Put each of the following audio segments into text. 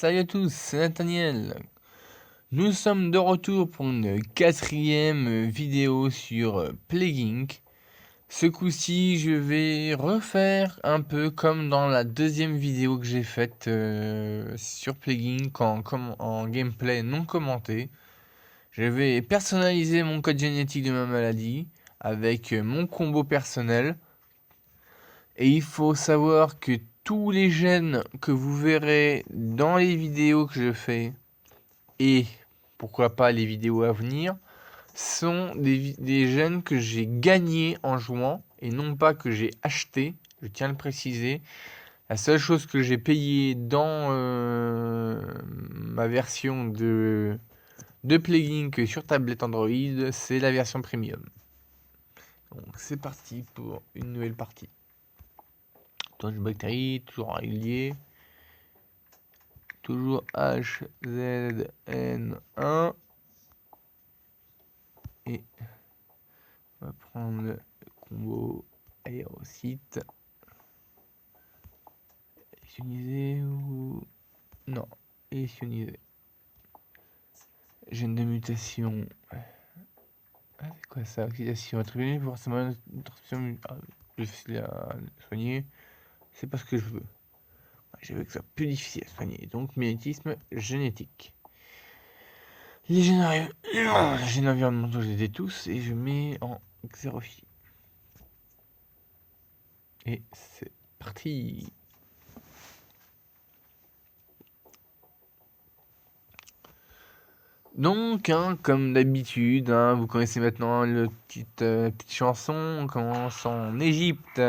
Salut à tous, c'est Nathaniel. Nous sommes de retour pour une 4e vidéo sur Plague Inc. Ce coup-ci, je vais refaire un peu comme dans la 2e vidéo que j'ai faite sur Plague Inc. en gameplay non commenté. Je vais personnaliser mon code génétique de ma maladie avec mon combo personnel. Et il faut savoir que tous les gènes que vous verrez dans les vidéos que je fais, et pourquoi pas les vidéos à venir, sont des gènes que j'ai gagnés en jouant, et non pas que j'ai acheté, je tiens à le préciser. La seule chose que j'ai payé dans ma version de Plague Inc. sur tablette Android, c'est la version premium. Donc c'est parti pour une nouvelle partie. Touch bactérie, toujours régulier. Toujours HZN1. Et on va prendre le combo aérocyte. Ionisé ou... Non, ionisé. Gène de mutation. Ah, c'est quoi ça? Oxydation attribuée, forcément une transmission. Je vais la soigner. C'est pas ce que je veux. Je veux que ça soit plus difficile à soigner. Donc, mimétisme génétique. Les gènes environnementaux, je les ai tous et je mets en xérophilie. Et c'est parti. Donc, comme d'habitude, vous connaissez maintenant la petite chanson. On commence en Égypte.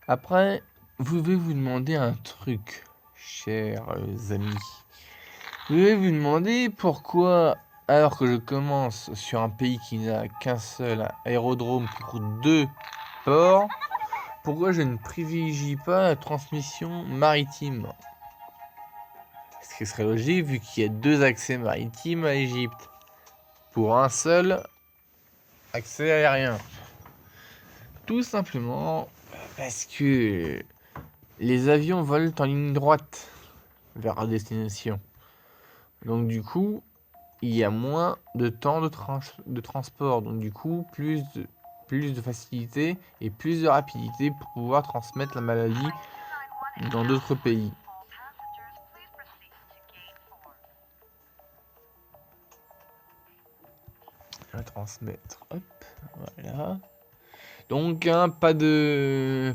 Après, vous devez vous demander un truc, chers amis. Vous devez vous demander pourquoi, alors que je commence sur un pays qui n'a qu'un seul aérodrome pour 2 ports, pourquoi je ne privilégie pas la transmission maritime? Ce qui serait logique vu qu'il y a 2 accès maritimes à Égypte pour un seul accès aérien. Tout simplement parce que les avions volent en ligne droite vers la destination. Donc du coup, il y a moins de temps de transport. Donc du coup, plus de facilité et plus de rapidité pour pouvoir transmettre la maladie dans d'autres pays. On va transmettre. Hop, voilà. Donc pas de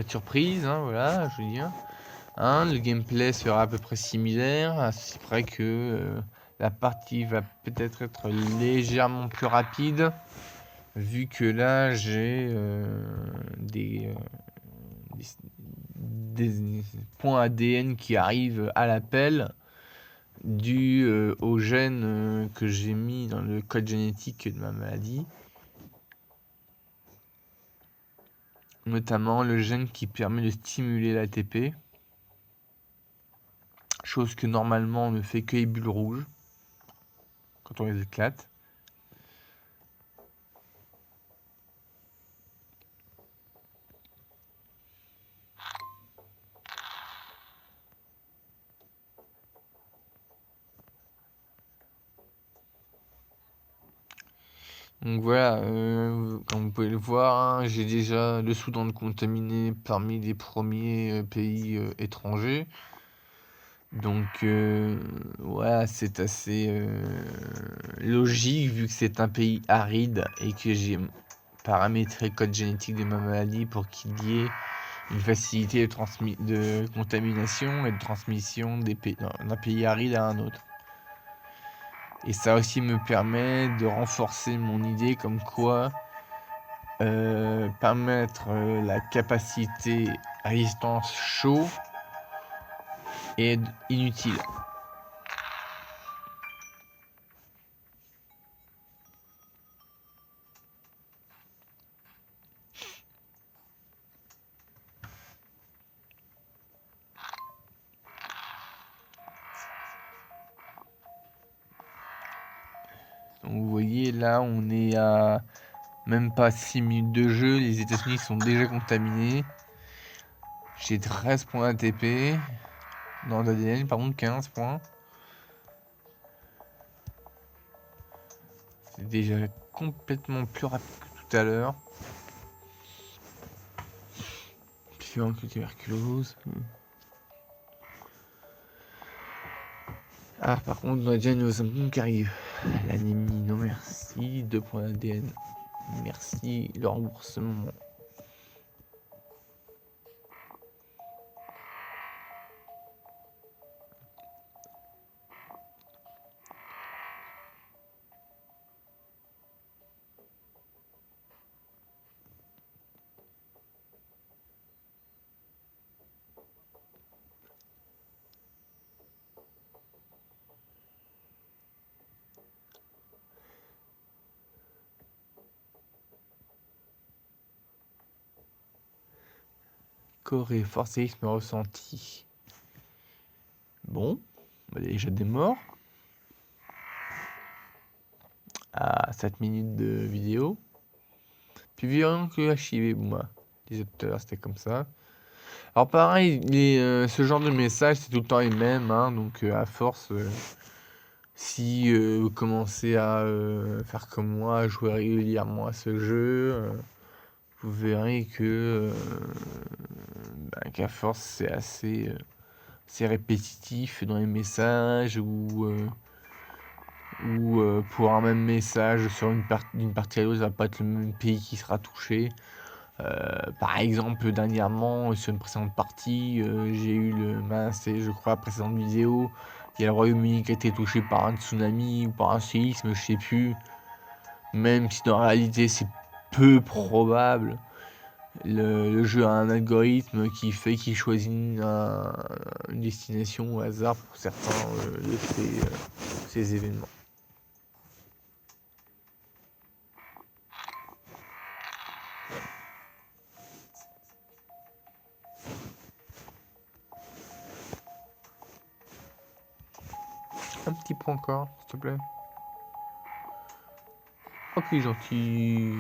surprise, voilà, je veux dire. Le gameplay sera à peu près similaire, à ce près que la partie va peut-être être légèrement plus rapide, vu que là j'ai des points ADN qui arrivent à l'appel dû aux gènes que j'ai mis dans le code génétique de ma maladie. Notamment le gène qui permet de stimuler l'ATP. Chose que normalement on ne fait que les bulles rouges quand on les éclate. Donc voilà, comme vous pouvez le voir, j'ai déjà le Soudan de contaminé parmi les premiers pays étrangers. Donc voilà, c'est assez logique vu que c'est un pays aride et que j'ai paramétrer le code génétique de ma maladie pour qu'il y ait une facilité de contamination et de transmission d'un pays aride à un autre. Et ça aussi me permet de renforcer mon idée comme quoi permettre la capacité à résistance chaud est inutile. Donc vous voyez là on est à même pas 6 minutes de jeu, les États-Unis sont déjà contaminés. J'ai 13 points ATP dans l'ADN, par contre 15 points. C'est déjà complètement plus rapide que tout à l'heure. Suivant que tuberculose. Ah, par contre, on a déjà nos symptômes qui arrivent. L'anémie, non merci. 2 points d'ADN. Merci. Le remboursement. Corée, forcéisme ressenti. Bon, bah déjà des morts. À 7 minutes de vidéo. Puis virulent que HIV, moi. Les acteurs, c'était comme ça. Alors pareil, ce genre de message, c'est tout le temps les mêmes, hein, donc à force, si vous commencez à faire comme moi, à jouer régulièrement à ce jeu, vous verrez que qu'à force c'est assez répétitif dans les messages ou pour un même message sur d'une partie à l'autre, ça va pas être le même pays qui sera touché. Par exemple, dernièrement, sur une précédente partie, j'ai eu c'est je crois la précédente vidéo, il y a le Royaume-Uni qui a été touché par un tsunami ou par un séisme, je sais plus. Même si dans la réalité c'est peu probable, le jeu a un algorithme qui fait qu'il choisit une destination au hasard pour certains de ces événements. Un petit point encore, s'il te plaît. Ok, gentil.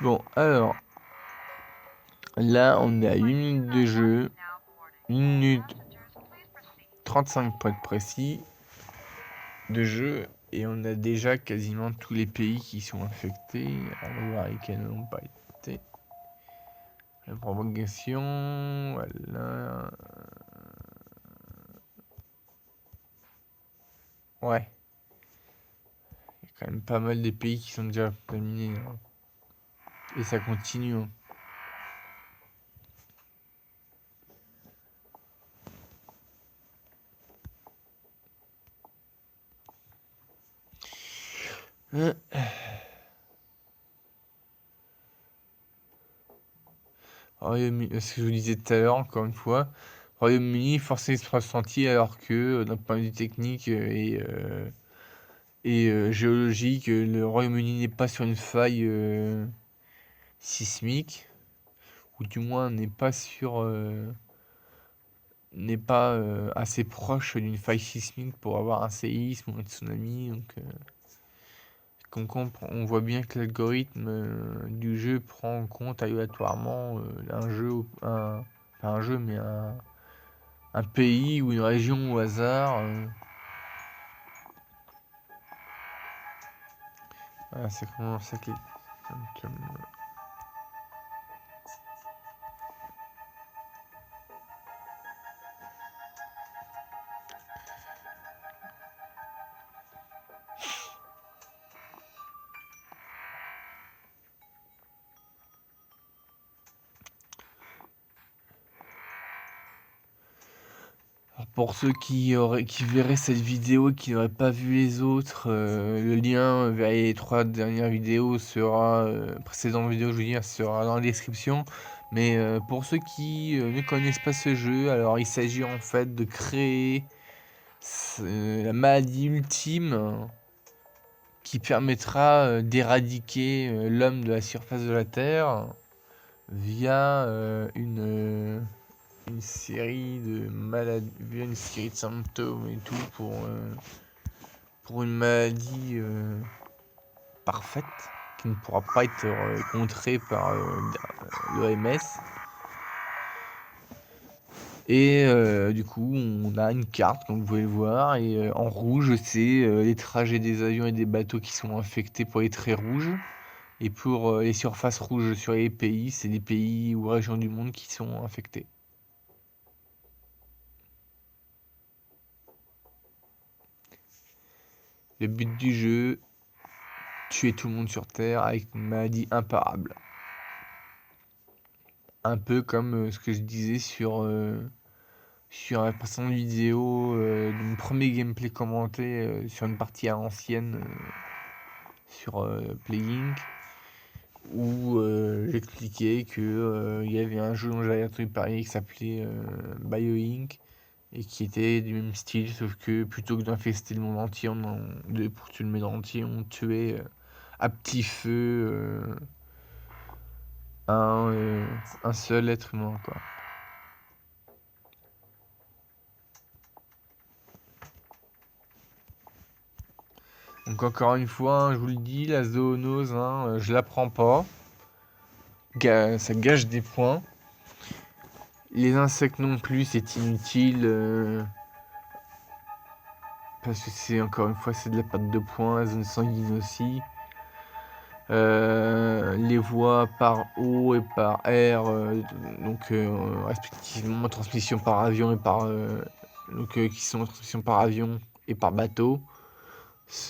Bon, alors, là, on est à 1 minute de jeu, 1 minute 35 pour être précis de jeu, et on a déjà quasiment tous les pays qui sont infectés. On va voir lesquels n'ont pas été. La propagation, voilà. Ouais. Il y a quand même pas mal de pays qui sont déjà contaminés, hein. Et ça continue, hein. Royaume-Uni, ce que je vous disais tout à l'heure, encore une fois, Royaume-Uni, forcé se ressenti alors que d'un point de vue technique et géologique, le Royaume-Uni n'est pas sur une faille sismique, ou du moins n'est pas assez proche d'une faille sismique pour avoir un séisme ou un tsunami. Donc, on voit bien que l'algorithme du jeu prend en compte aléatoirement pas un jeu, mais un pays ou une région au hasard. Voilà, c'est comment ça qu'il Pour ceux qui verraient cette vidéo et qui n'auraient pas vu les autres, le lien vers les 3 dernières vidéos sera, précédentes vidéos je veux dire, sera dans la description. Mais pour ceux qui ne connaissent pas ce jeu, alors il s'agit en fait de créer la maladie ultime qui permettra d'éradiquer l'homme de la surface de la Terre via une série de maladies, une série de symptômes et tout pour une maladie parfaite qui ne pourra pas être contrée par l'OMS. Et du coup, on a une carte, comme vous pouvez le voir, et en rouge, c'est les trajets des avions et des bateaux qui sont infectés pour les traits rouges. Et pour les surfaces rouges sur les pays, c'est les pays ou régions du monde qui sont infectés. Le but du jeu, tuer tout le monde sur Terre avec une maladie imparable. Un peu comme ce que je disais sur la précédente vidéo de mon premier gameplay commenté sur une partie à l'ancienne sur Plague Inc. Où j'expliquais que il y avait un jeu dont j'avais entendu parler qui s'appelait BioInc et qui était du même style, sauf que plutôt que d'infester le monde entier, pour tuer le monde entier, on tuait à petit feu un seul être humain, quoi. Donc encore une fois, hein, je vous le dis, la zoonose, je la prends pas. Ça gâche des points. Les insectes non plus, c'est inutile. Parce que c'est encore une fois c'est de la perte de points, la zone sanguine aussi. Les voies par eau et par air, donc respectivement transmission par avion et par qui sont transmission par avion et par bateau.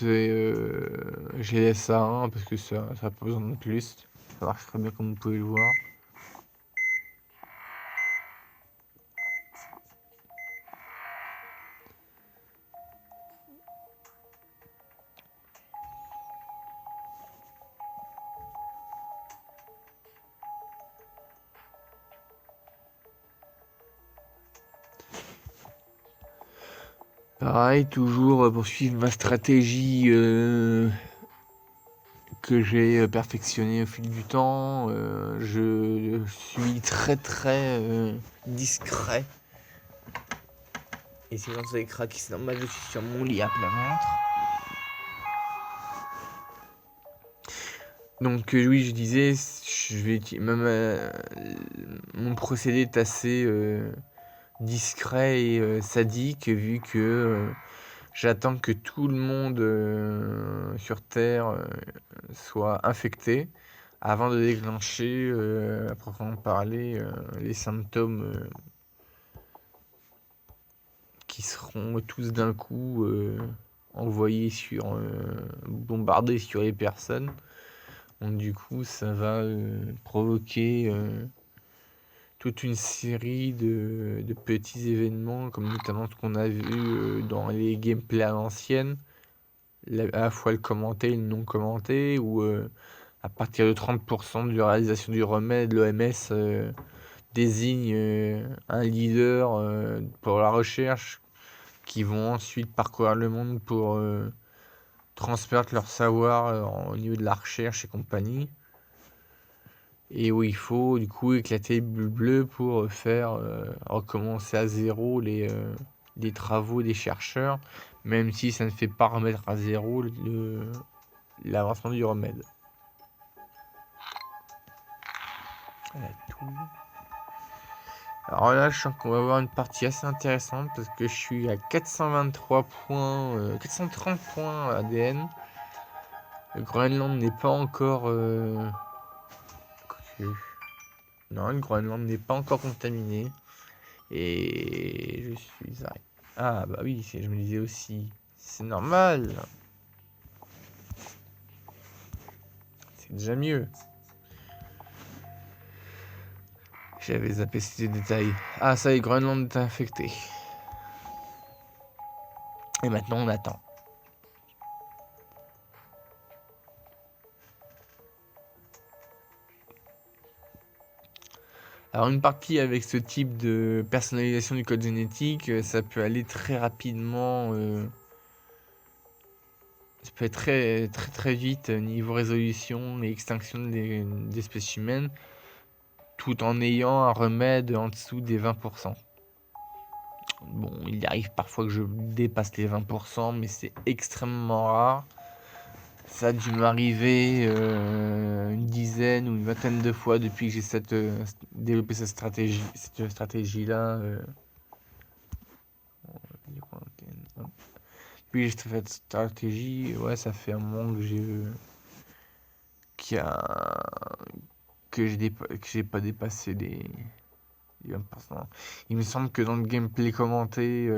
J'ai laissé ça parce que ça n'a pas besoin de plus. Ça marche très bien comme vous pouvez le voir. Pareil, toujours poursuivre ma stratégie que j'ai perfectionnée au fil du temps. Je suis très discret. Et si vous entendez craquer, c'est normal, je suis sur mon lit à plat ventre. Donc oui, je disais, mon procédé est assez discret et sadique vu que j'attends que tout le monde sur Terre soit infecté avant de déclencher, à proprement parler, les symptômes qui seront tous d'un coup envoyés bombardés sur les personnes. Donc du coup, ça va provoquer toute une série de petits événements, comme notamment ce qu'on a vu dans les gameplays à l'ancienne, à la fois le commenté et le non commenté, où à partir de 30% de la réalisation du remède, l'OMS désigne un leader pour la recherche, qui vont ensuite parcourir le monde pour transmettre leur savoir au niveau de la recherche et compagnie. Et où il faut du coup éclater le bleu pour faire recommencer à zéro les travaux des chercheurs, même si ça ne fait pas remettre à zéro l'avancement du remède. Alors là, je sens qu'on va avoir une partie assez intéressante parce que je suis à 423 points, 430 points ADN. Le Groenland n'est pas encore... Non, le Groenland n'est pas encore contaminé. Et je suis arrêté. Ah bah oui, je me disais aussi. C'est normal. C'est déjà mieux. J'avais zappé ces détails. Ah ça y est, Groenland est infecté. Et maintenant on attend. Alors une partie avec ce type de personnalisation du code génétique, ça peut aller très rapidement. Ça peut être très vite niveau résolution et extinction d'espèces humaines, tout en ayant un remède en dessous des 20%. Bon, il arrive parfois que je dépasse les 20%, mais c'est extrêmement rare. Ça a dû m'arriver une dizaine ou une vingtaine de fois depuis que j'ai développé cette stratégie-là. Depuis que j'ai cette stratégie, ouais, ça fait un moment que j'ai pas dépassé les 20%. Il me semble que dans le gameplay commenté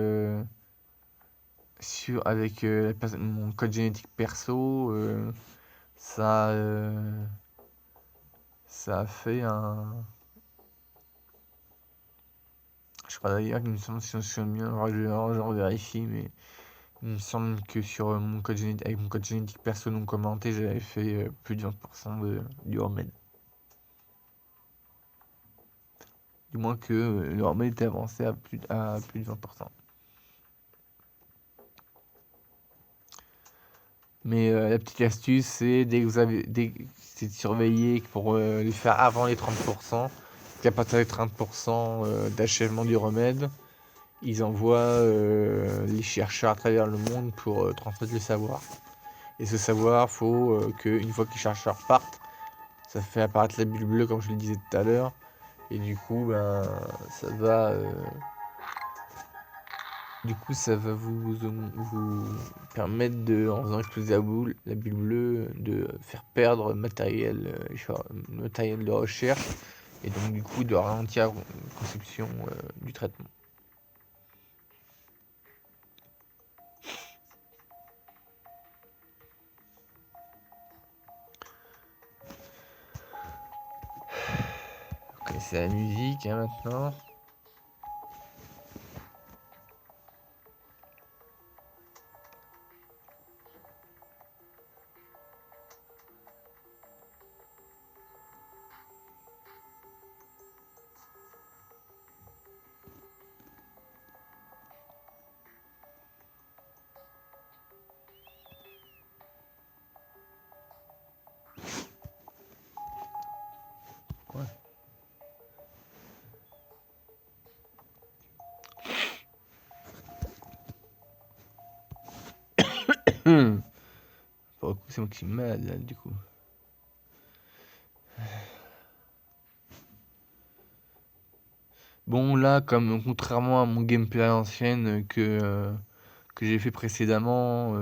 avec mon code génétique perso, ça a fait un... Je crois d'ailleurs qu'il me semble, si je me souviens bien, je vérifie, mais il me semble que sur avec mon code génétique perso non commenté, j'avais fait plus de 20% du remède. Du moins que le remède était avancé à plus de 20%. Mais la petite astuce, c'est c'est de surveiller pour le faire avant les 30%. Qu'à partir des 30% d'achèvement du remède, ils envoient les chercheurs à travers le monde pour transmettre le savoir. Et ce savoir, faut qu'une fois que les chercheurs partent, ça fait apparaître la bulle bleue comme je le disais tout à l'heure. Et du coup, ça va... vous permettre en faisant exploser la bulle bleue, de faire perdre matériel de recherche et donc du coup de ralentir la conception du traitement. Ok, c'est la musique maintenant. Ouais. Pour le coup, c'est moi qui suis malade là, du coup. Bon, là, comme contrairement à mon gameplay à l'ancienne que j'ai fait précédemment,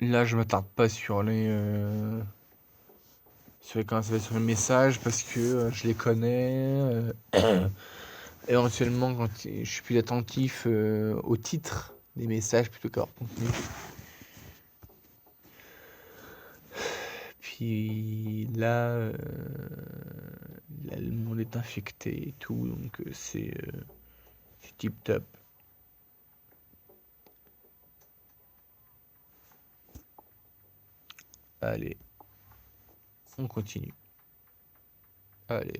là, je m'attarde pas sur sur les messages parce que je les connais. Éventuellement, quand je suis plus attentif au titre des messages plutôt qu'à leur contenu. Puis là, le monde est infecté et tout, donc c'est tip top. Allez, on continue. Allez.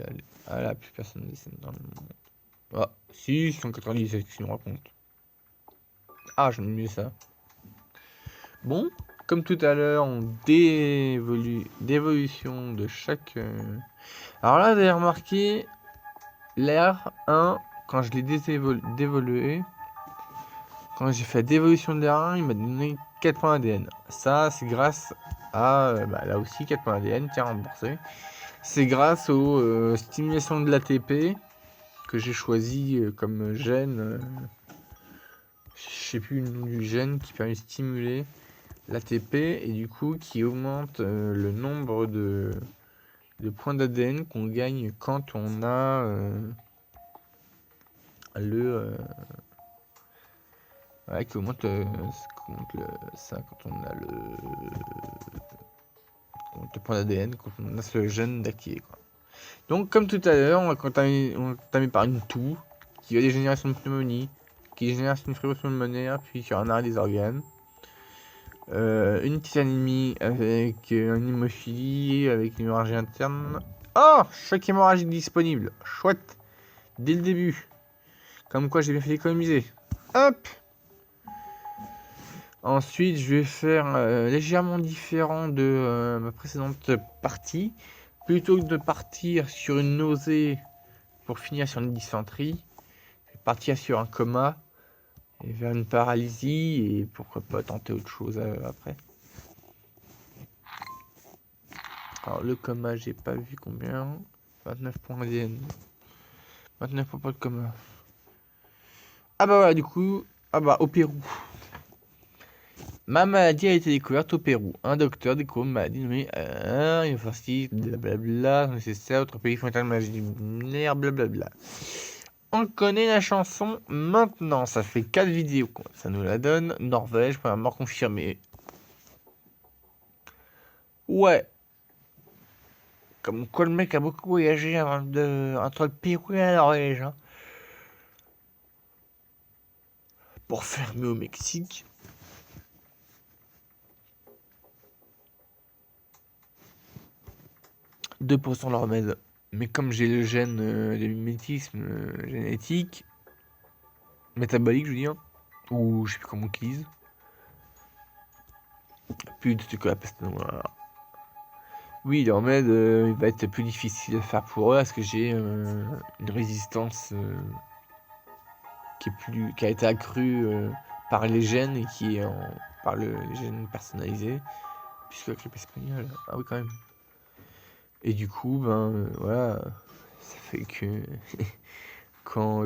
Ah là, plus personne ne dans le monde. Ah, si, 197 qui nous raconte. Ah, j'aime mieux ça. Bon, comme tout à l'heure, on d'évolution de chaque... Alors là, vous avez remarqué, l'R1, quand je l'ai dévolué, quand j'ai fait la dévolution de l'R1, il m'a donné 4 points ADN. Ça, c'est grâce à... là aussi, 4 points ADN, tiens, remboursé. C'est grâce aux stimulations de l'ATP que j'ai choisi comme gène. Je sais plus le nom du gène qui permet de stimuler l'ATP et du coup qui augmente le nombre de points d'ADN qu'on gagne quand on a ouais, qui augmente, ça quand on a le point d'ADN, quand on a ce gène d'acquis, quoi. Donc comme tout à l'heure, on va entamer par une toux qui va dégénérer sur une pneumonie, qui dégénère sur une fibrose pulmonaire, puis sur un arrêt des organes. Une petite anémie avec une hémophilie, avec une hémorragie interne. Oh, choc hémorragique disponible. Chouette. Dès le début. Comme quoi j'ai bien fait économiser. Hop. Ensuite, je vais faire légèrement différent de ma précédente partie. Plutôt que de partir sur une nausée pour finir sur une dysenterie, je vais partir sur un coma et vers une paralysie et pourquoi pas tenter autre chose après. Alors le coma, j'ai pas vu combien. 29 points ADN. 29 points de coma. Ah bah voilà, du coup, ah bah au Pérou. Ma maladie a été découverte au Pérou. Un docteur découvre une maladie nommée il faut faire blablabla, nécessaire, autre pays font une maladie lunaire, blablabla. On connaît la chanson maintenant, ça fait 4 vidéos, ça nous la donne. Norvège, première mort confirmée. Ouais. Comme quoi le mec a beaucoup voyagé entre le Pérou et la Norvège. Hein. Pour fermer au Mexique. « 2% de remède. Mais comme j'ai le gène de mimétisme génétique, métabolique, je veux dire, ou je sais plus comment on utilise, plus de que la peste noire. Oui, le remède, il va être plus difficile à faire pour eux parce que j'ai une résistance qui a été accrue par les gènes et qui est par les gènes personnalisés, puisque avec le espagnol, ah oui quand même. Et du coup, ben voilà, ça fait que quand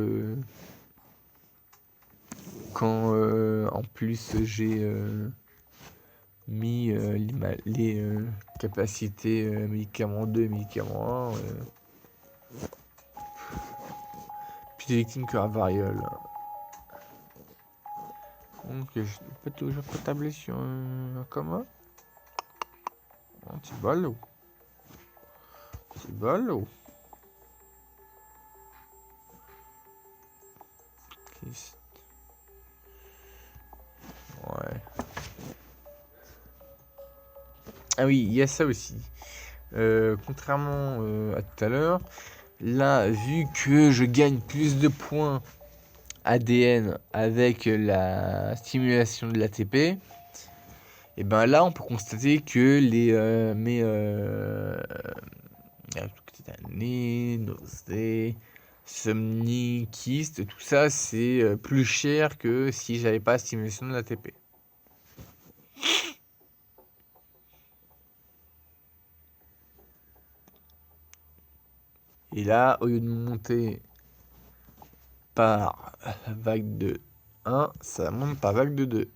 en plus j'ai mis les capacités médicament 2 et médicament 1, plus de victimes que la variole. Donc je peux toujours tabler sur un coma. Un petit ballot. Petit ballot. Ouais. Ah oui, il y a ça aussi. Contrairement à tout à l'heure, là, vu que je gagne plus de points ADN avec la stimulation de l'ATP, et ben là, on peut constater que mes nez, nausées, somnie, kyste, tout ça, c'est plus cher que si j'avais pas la stimulation de l'ATP. Et là, au lieu de monter par vague de 1, ça monte par vague de 2.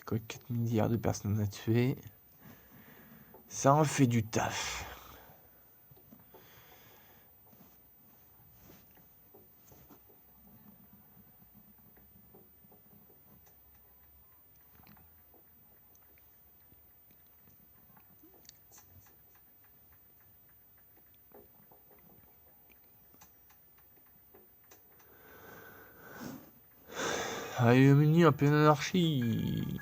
Quoi, 4 milliards de personnes à tuer. Ça en fait du taf. Royaume-Uni en pleine anarchie.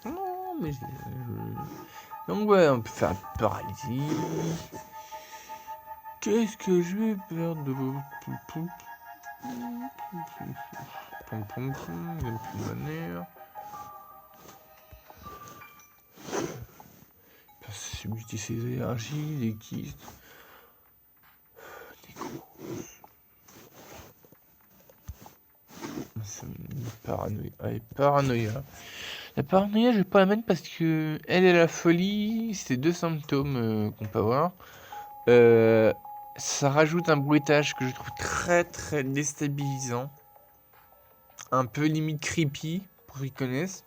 Non, mais donc ouais, on peut faire paralysie. Qu'est-ce que je vais faire de pom pom pom, une pulmonaire. Sublimité ses énergies, des kystes. C'est une paranoïa. Allez, paranoïa. La paranoïa, je vais pas la mettre parce que elle et la folie, c'est deux symptômes qu'on peut avoir. Ça rajoute un bruitage que je trouve très très déstabilisant. Un peu limite creepy, pour ceux qui connaissent.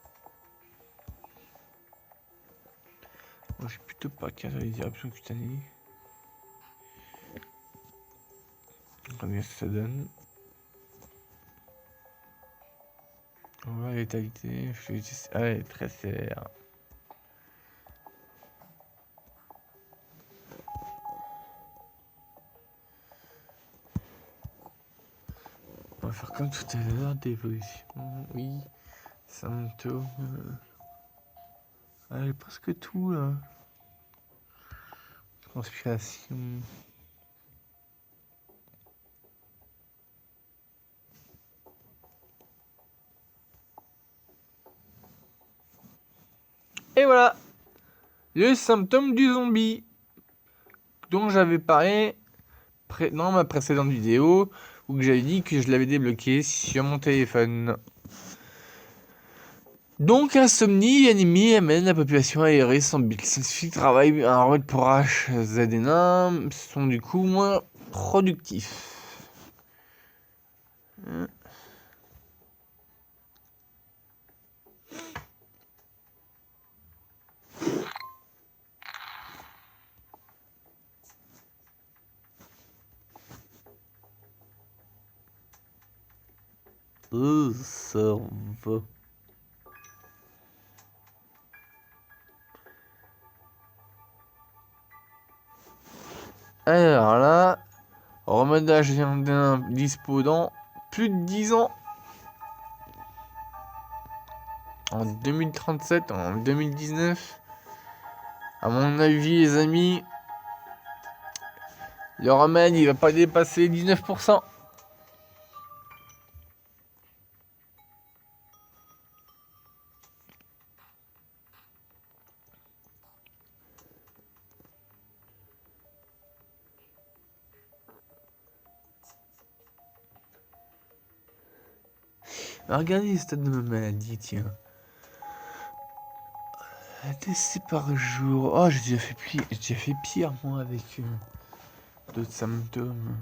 Moi, j'ai plutôt pas qu'à les éruptions cutanées. Combien ça donne? On va voir la létalité. Ah, elle est très sévère. On va faire comme tout à l'heure, d'évolution. Oui, symptômes. Ah, j'ai presque tout là. Conspiration. Et voilà, le symptôme du zombie dont j'avais parlé dans ma précédente vidéo où j'avais dit que je l'avais débloqué sur mon téléphone. Donc, insomnie, anémie amène la population à errer sans but. Scientifiques travaillent un rôle pour HZN1 sont du coup moins productifs. Ça va. Alors là, remède HZN1 dispo dans plus de 10 ans. En 2037, en 2019. À mon avis, les amis, le remède, il va pas dépasser 19%. Alors, regardez les stades de ma maladie, tiens. Décès par jour. Oh, j'ai déjà fait pire, moi, avec d'autres symptômes.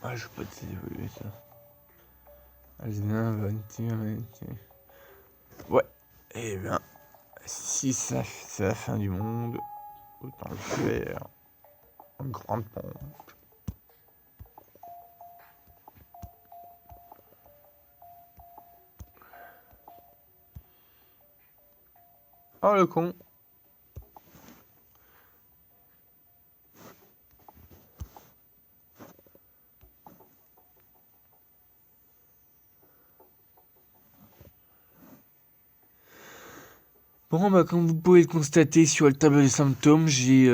Ah, je peux pas te évoluer ça. Alzheimer, 21. Ouais. Eh bien, si ça c'est la fin du monde, autant le faire en grande pompe. Oh le con. Bon, bah, comme vous pouvez le constater sur le tableau des symptômes, j'ai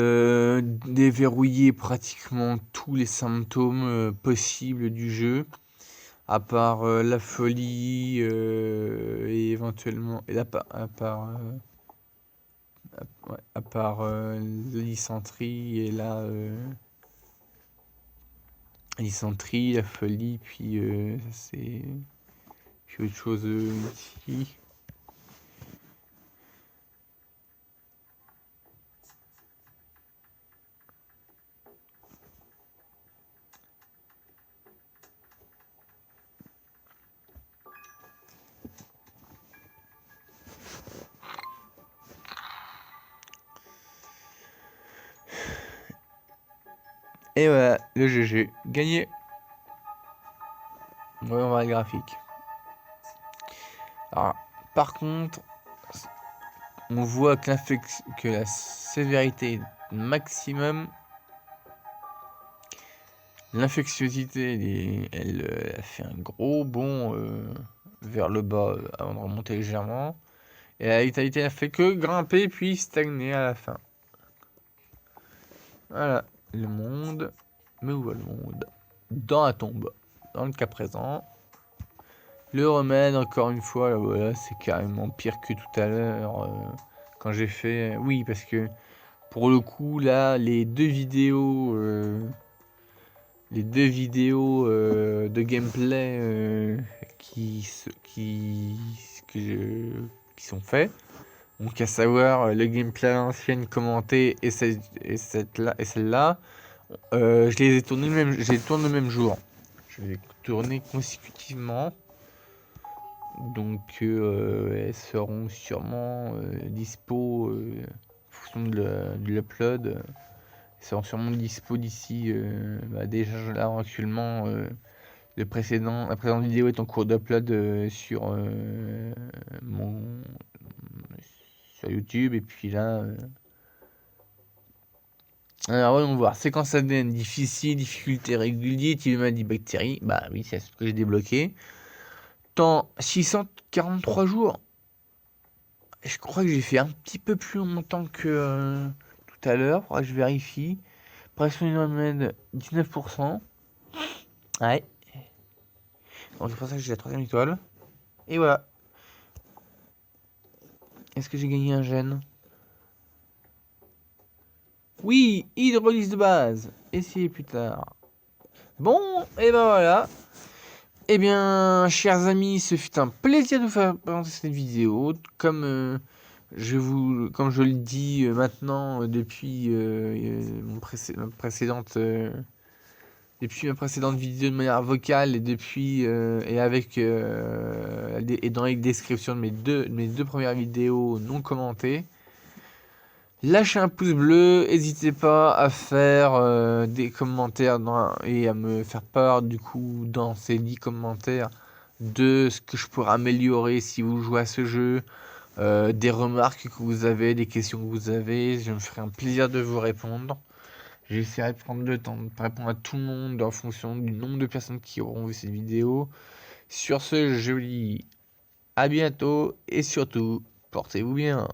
déverrouillé pratiquement tous les symptômes possibles du jeu, à part la folie et éventuellement, et à part la dysenterie et la dysenterie, la folie, puis c'est puis autre chose ici. Et voilà, le GG, gagné. Ouais, on va le graphique. Alors, par contre, on voit que la sévérité maximum, l'infectiosité, elle a fait un gros bond vers le bas avant de remonter légèrement. Et la létalité n'a fait que grimper puis stagner à la fin. Voilà, le monde. Mais où va le monde? Dans la tombe. Dans le cas présent. Le remède, encore une fois, là, voilà, c'est carrément pire que tout à l'heure. Quand j'ai fait... Oui, parce que Pour le coup, là, les deux vidéos de gameplay qui sont faits. Donc à savoir le gameplay à l'ancienne commenté et celle-là, je les ai tournées le même jour. Je les ai tournées consécutivement. Donc elles seront sûrement dispo en fonction de l'upload. Elles seront sûrement dispo d'ici déjà là actuellement. La précédente vidéo est en cours d'upload sur YouTube. Et puis là, alors voyons voir. Séquence ADN difficile, difficulté régulier, type bactéries. Bah oui, c'est ce que j'ai débloqué. Temps 643 jours. Je crois que j'ai fait un petit peu plus longtemps que tout à l'heure. Faudra que je vérifie. Pression humaine 19%. Ouais. Donc c'est pour ça que j'ai la 3ème étoile. Et voilà. Est-ce que j'ai gagné un gène? Oui, hydrolyse de base. Essayez plus tard. Bon, et ben voilà. Eh bien, chers amis, ce fut un plaisir de vous faire présenter cette vidéo. Comme je le dis maintenant depuis depuis ma précédente vidéo de manière vocale et depuis et avec et dans les descriptions de mes deux premières vidéos non commentées. Lâchez un pouce bleu, n'hésitez pas à faire des commentaires et à me faire part du coup dans ces 10 commentaires de ce que je pourrais améliorer si vous jouez à ce jeu, des remarques que vous avez, des questions que vous avez. Je me ferai un plaisir de vous répondre. J'essaierai de prendre le temps de répondre à tout le monde en fonction du nombre de personnes qui auront vu cette vidéo. Sur ce, je vous dis à bientôt et surtout, portez-vous bien.